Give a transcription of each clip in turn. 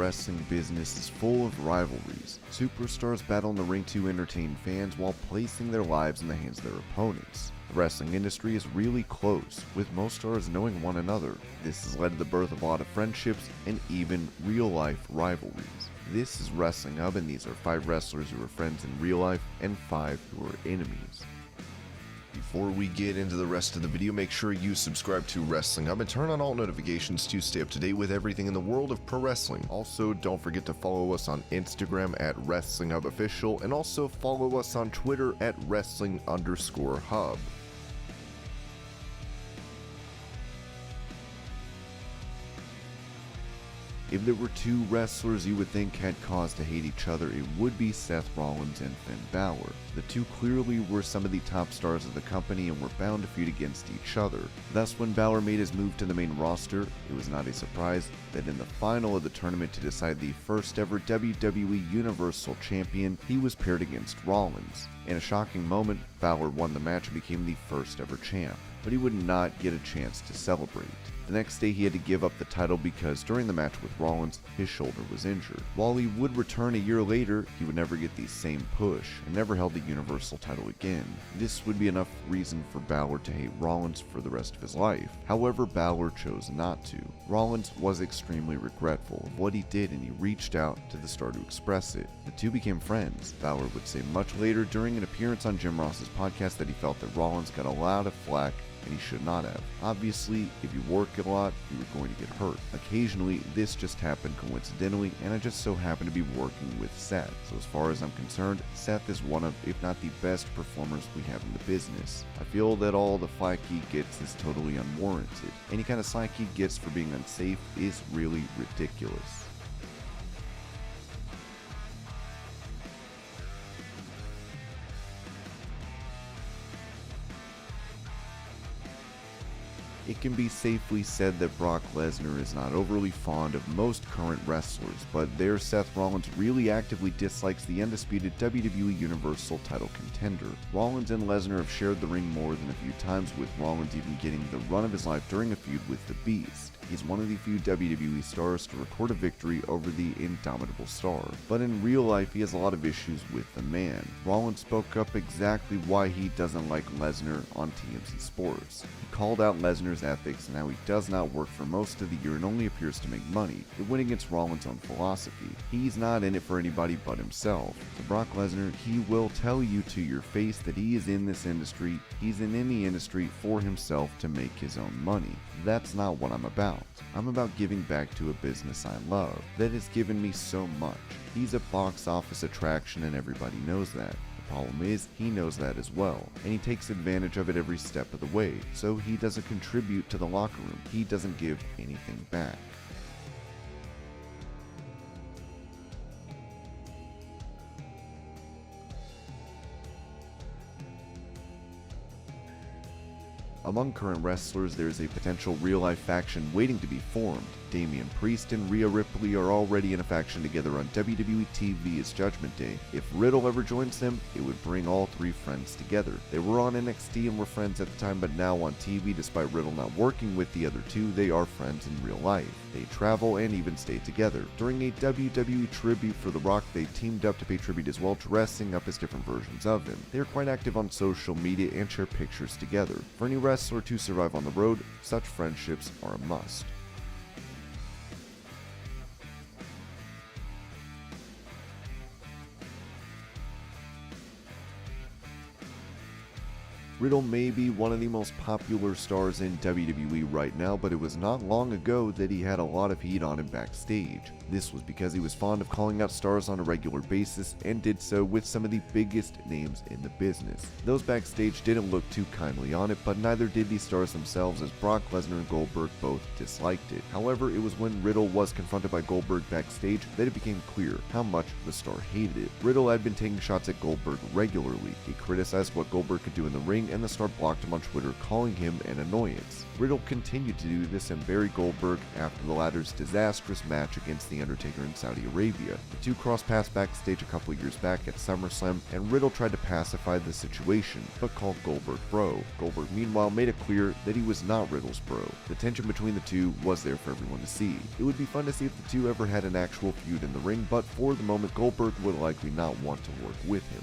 wrestling business is full of rivalries. Superstars battle in the ring to entertain fans while placing their lives in the hands of their opponents. The wrestling industry is really close, with most stars knowing one another. This has led to the birth of a lot of friendships and even real-life rivalries. This is Wrestling Hub, and these are 5 wrestlers who are friends in real life and 5 who are enemies. Before we get into the rest of the video, make sure you subscribe to Wrestling Hub and turn on all notifications to stay up to date with everything in the world of pro wrestling. Also, don't forget to follow us on Instagram at Wrestling Hub Official, and also follow us on Twitter at Wrestling_Hub. If there were 2 wrestlers you would think had cause to hate each other, it would be Seth Rollins and Finn Balor. The two clearly were some of the top stars of the company and were bound to feud against each other. Thus, when Balor made his move to the main roster, it was not a surprise that in the final of the tournament to decide the first ever WWE Universal Champion, he was paired against Rollins. In a shocking moment, Balor won the match and became the first ever champ, but he would not get a chance to celebrate. The next day he had to give up the title because during the match with Rollins, his shoulder was injured. While he would return a year later, he would never get the same push and never held the Universal title again. This would be enough reason for Balor to hate Rollins for the rest of his life. However, Balor chose not to. Rollins was extremely regretful of what he did and he reached out to the star to express it. The two became friends. Balor would say much later during an appearance on Jim Ross's podcast that he felt that Rollins got a lot of flack and he should not have. Obviously, if you work a lot, you were going to get hurt. Occasionally, this just happened coincidentally, and I just so happened to be working with Seth. So as far as I'm concerned, Seth is one of, if not the best performers we have in the business. I feel that all the flack he gets is totally unwarranted. Any kind of slack he gets for being unsafe is really ridiculous. It can be safely said that Brock Lesnar is not overly fond of most current wrestlers, but there Seth Rollins really actively dislikes the undisputed WWE Universal title contender. Rollins and Lesnar have shared the ring more than a few times, with Rollins even getting the run of his life during a feud with The Beast. He's one of the few WWE stars to record a victory over the Indomitable Star, but in real life he has a lot of issues with the man. Rollins spoke up exactly why he doesn't like Lesnar on TMZ Sports. He called out Lesnar's ethics and how he does not work for most of the year and only appears to make money. It went against Rollins' own philosophy. He's not in it for anybody but himself. To Brock Lesnar, he will tell you to your face that he is in this industry, he's in any industry for himself to make his own money. That's not what I'm about. I'm about giving back to a business I love that has given me so much. He's a box office attraction and everybody knows that. The problem is, he knows that as well, and he takes advantage of it every step of the way, so he doesn't contribute to the locker room. He doesn't give anything back. Among current wrestlers, there is a potential real-life faction waiting to be formed. Damian Priest and Rhea Ripley are already in a faction together on WWE TV as Judgment Day. If Riddle ever joins them, it would bring all 3 friends together. They were on NXT and were friends at the time, but now on TV, despite Riddle not working with the other 2, they are friends in real life. They travel and even stay together. During a WWE tribute for The Rock, they teamed up to pay tribute as well, dressing up as different versions of him. They are quite active on social media and share pictures together. For any wrestler to survive on the road, such friendships are a must. Riddle may be one of the most popular stars in WWE right now, but it was not long ago that he had a lot of heat on him backstage. This was because he was fond of calling out stars on a regular basis and did so with some of the biggest names in the business. Those backstage didn't look too kindly on it, but neither did the stars themselves, as Brock Lesnar and Goldberg both disliked it. However, it was when Riddle was confronted by Goldberg backstage that it became clear how much the star hated it. Riddle had been taking shots at Goldberg regularly. He criticized what Goldberg could do in the ring and the star blocked him on Twitter, calling him an annoyance. Riddle continued to do this and bury Goldberg after the latter's disastrous match against The Undertaker in Saudi Arabia. The two crossed paths backstage a couple years back at SummerSlam, and Riddle tried to pacify the situation, but called Goldberg bro. Goldberg meanwhile made it clear that he was not Riddle's bro. The tension between the two was there for everyone to see. It would be fun to see if the two ever had an actual feud in the ring, but for the moment Goldberg would likely not want to work with him.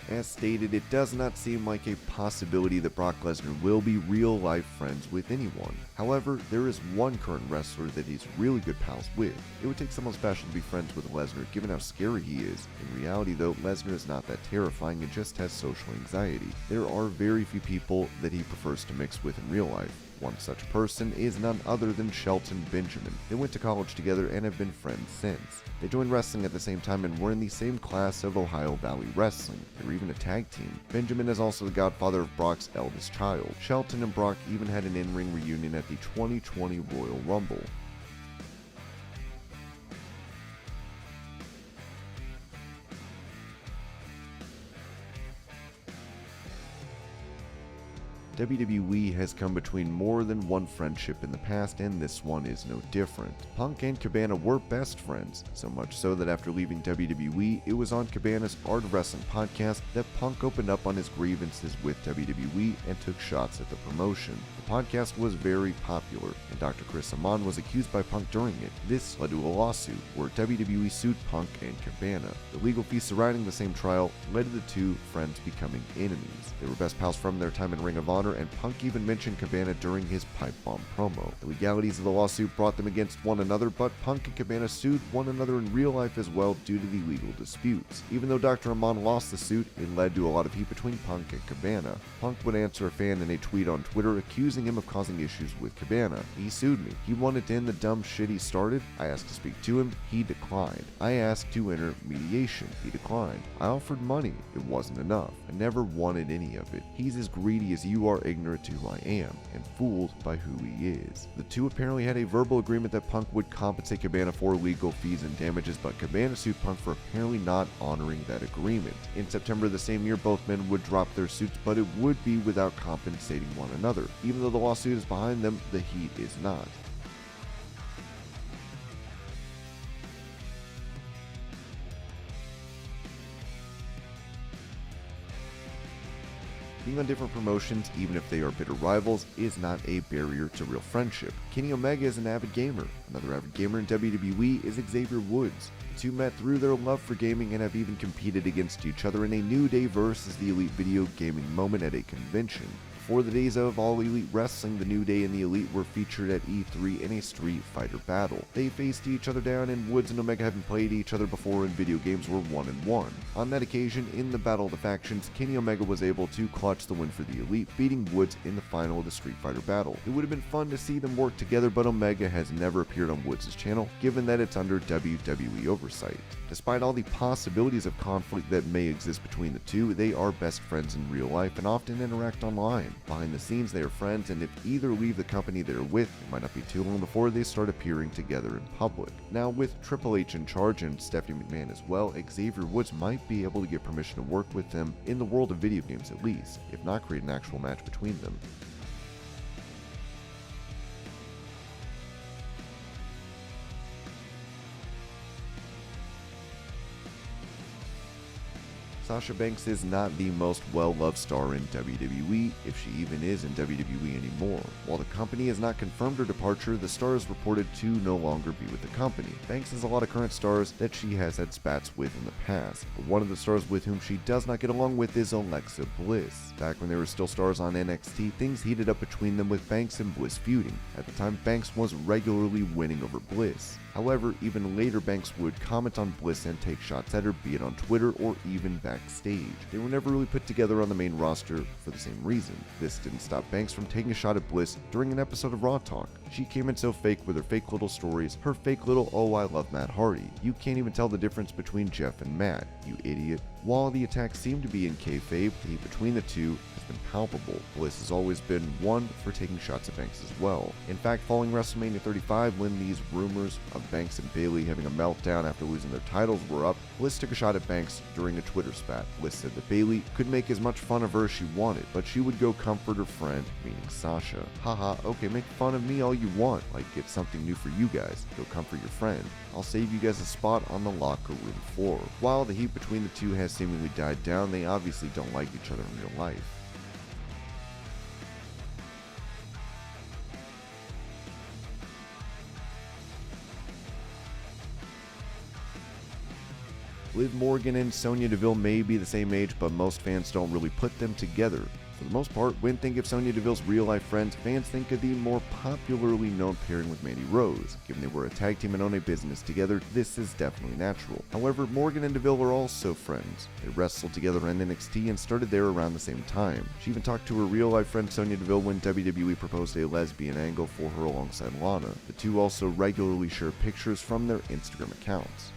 As stated, it does not seem like a possibility that Brock Lesnar will be real-life friends with anyone. However, there is one current wrestler that he's really good pals with. It would take someone special to be friends with Lesnar given how scary he is. In reality though, Lesnar is not that terrifying and just has social anxiety. There are very few people that he prefers to mix with in real life. One such person is none other than Shelton Benjamin. They went to college together and have been friends since. They joined wrestling at the same time and were in the same class of Ohio Valley Wrestling. They were even a tag team. Benjamin is also the godfather of Brock's eldest child. Shelton and Brock even had an in-ring reunion at the 2020 Royal Rumble. WWE has come between more than one friendship in the past, and this one is no different. Punk and Cabana were best friends, so much so that after leaving WWE, it was on Cabana's Art of Wrestling podcast that Punk opened up on his grievances with WWE and took shots at the promotion. The podcast was very popular, and Dr. Chris Amon was accused by Punk during it. This led to a lawsuit, where WWE sued Punk and Cabana. The legal fees surrounding the same trial led to the two friends becoming enemies. They were best pals from their time in Ring of Honor, and Punk even mentioned Cabana during his pipe bomb promo. The legalities of the lawsuit brought them against one another, but Punk and Cabana sued one another in real life as well due to the legal disputes. Even though Dr. Amon lost the suit, it led to a lot of heat between Punk and Cabana. Punk would answer a fan in a tweet on Twitter accusing him of causing issues with Cabana. He sued me. He wanted to end the dumb shit he started. I asked to speak to him. He declined. I asked to enter mediation. He declined. I offered money. It wasn't enough. I never wanted any of it. He's as greedy as you are ignorant to who I am, and fooled by who he is. The two apparently had a verbal agreement that Punk would compensate Cabana for legal fees and damages, but Cabana sued Punk for apparently not honoring that agreement. In September of the same year, both men would drop their suits, but it would be without compensating one another. Even though the lawsuit is behind them, the heat is not. Being on different promotions, even if they are bitter rivals, is not a barrier to real friendship. Kenny Omega is an avid gamer. Another avid gamer in WWE is Xavier Woods. The two met through their love for gaming and have even competed against each other in a New Day versus the Elite video gaming moment at a convention. Before the days of All Elite Wrestling, the New Day and the Elite were featured at E3 in a Street Fighter battle. They faced each other down, and Woods and Omega, having played each other before in video games, were 1-1. On that occasion, in the Battle of the Factions, Kenny Omega was able to clutch the win for the Elite, beating Woods in the final of the Street Fighter battle. It would have been fun to see them work together, but Omega has never appeared on Woods' channel, given that it's under WWE oversight. Despite all the possibilities of conflict that may exist between the two, they are best friends in real life and often interact online. Behind the scenes, they are friends, and if either leave the company they are with, it might not be too long before they start appearing together in public. Now, with Triple H in charge and Stephanie McMahon as well, Xavier Woods might be able to get permission to work with them in the world of video games at least, if not create an actual match between them. Sasha Banks is not the most well-loved star in WWE, if she even is in WWE anymore. While the company has not confirmed her departure, the star is reported to no longer be with the company. Banks has a lot of current stars that she has had spats with in the past, but one of the stars with whom she does not get along with is Alexa Bliss. Back when they were still stars on NXT, things heated up between them with Banks and Bliss feuding. At the time, Banks was regularly winning over Bliss. However, even later, Banks would comment on Bliss and take shots at her, be it on Twitter or even backstage. They were never really put together on the main roster for the same reason. This didn't stop Banks from taking a shot at Bliss during an episode of Raw Talk. She came in so fake with her fake little stories, her fake little "oh I love Matt Hardy. You can't even tell the difference between Jeff and Matt, you idiot." While the attacks seem to be in kayfabe, the heat between the two has been palpable. Bliss has always been one for taking shots at Banks as well. In fact, following WrestleMania 35, when these rumors of Banks and Bayley having a meltdown after losing their titles were up, Bliss took a shot at Banks during a Twitter spat. Bliss said that Bayley could make as much fun of her as she wanted, but she would go comfort her friend, meaning Sasha. Haha, okay, make fun of me all you want, like get something new for you guys. Go comfort your friend. I'll save you guys a spot on the locker room floor. While the heat between the two has seemingly died down, they obviously don't like each other in real life. Liv Morgan and Sonya Deville may be the same age, but most fans don't really put them together. For the most part, when think of Sonya Deville's real-life friends, fans think of the more popularly known pairing with Mandy Rose. Given they were a tag team and own a business together, this is definitely natural. However, Morgan and Deville are also friends. They wrestled together in NXT and started there around the same time. She even talked to her real-life friend Sonya Deville when WWE proposed a lesbian angle for her alongside Lana. The two also regularly share pictures from their Instagram accounts.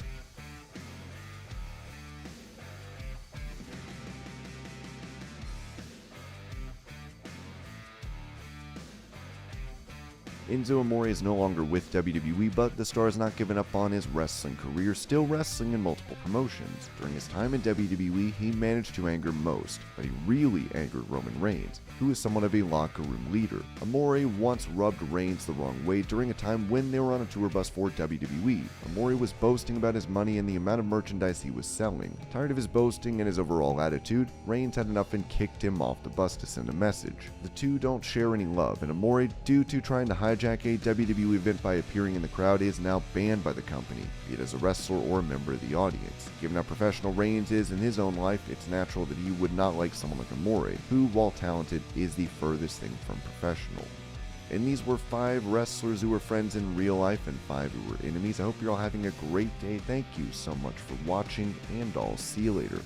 Enzo Amore is no longer with WWE, but the star has not given up on his wrestling career, still wrestling in multiple promotions. During his time in WWE, he managed to anger most, but he really angered Roman Reigns, who is somewhat of a locker room leader. Amore once rubbed Reigns the wrong way during a time when they were on a tour bus for WWE. Amore was boasting about his money and the amount of merchandise he was selling. Tired of his boasting and his overall attitude, Reigns had enough and kicked him off the bus to send a message. The two don't share any love, and Amore, due to trying to hijack a WWE event by appearing in the crowd, is now banned by the company, be it as a wrestler or a member of the audience. Given how professional Reigns is in his own life, it's natural that he would not like someone like Amore, who, while talented, is the furthest thing from professional. And these were 5 wrestlers who were friends in real life and 5 who were enemies. I hope you're all having a great day. Thank you so much for watching, and I'll see you later.